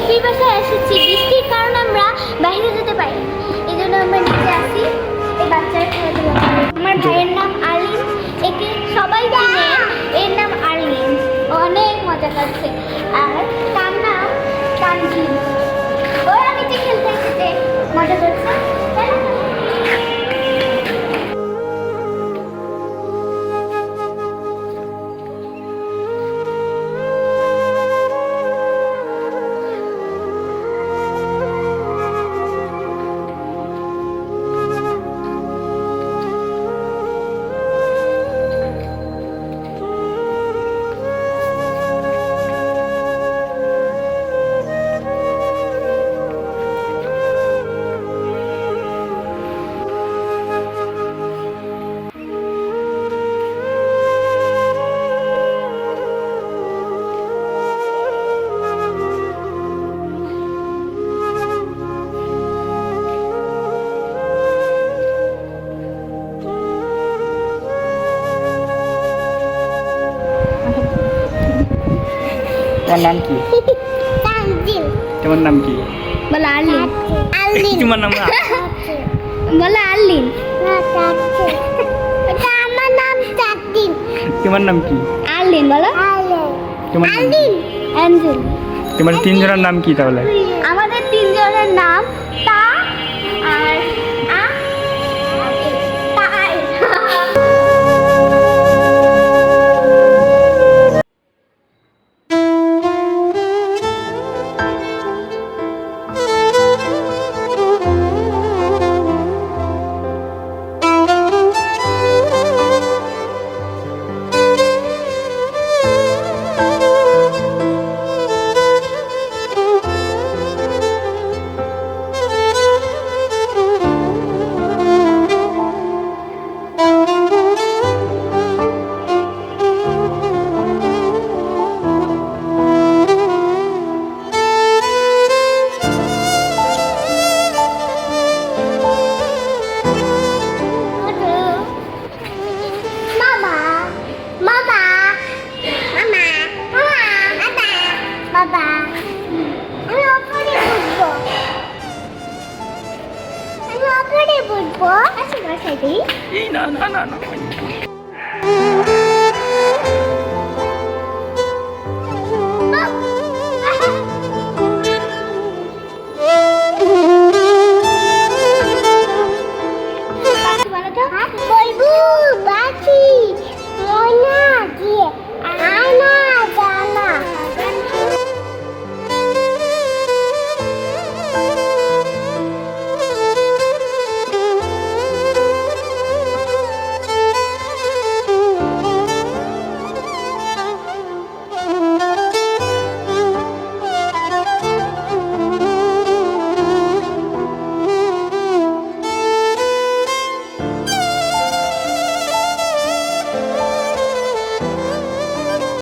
ফুপির বাসায় এসেছি, বৃষ্টির কারণে আমরা বাইরে যেতে পারি, এই জন্য আমরা নিচে আসি এই বাচ্চার খেলাধুলা করে। আমার ভাইয়ের নাম আলিম, একে সবাই চিনে, এর নাম আলিম, অনেক মজা করছে। আর তার নাম তানজিম, ওরা নিচে খেলতে এসেছে, মজা করছে। তোমার নাম কি? তানজিম। তোমার নাম কি? বলো আলিম। আলিম। তোমার নাম না? বলো আলিম। না তানজিম। এটা আমার নাম তানজিম। তোমার নাম কি? আলিম। বলো আলিম। তোমার নাম কি? আলিম। অ্যাঞ্জেল। তোমার তিনজনের নাম কি তাহলে? আমাদের তিনজনের নাম তা আর আ আর এ। তা আর এ। বাবা, আমি ওপরে উঠবো। আমি ওপরে উঠবো। আচ্ছা, বসাই দিই। না না না না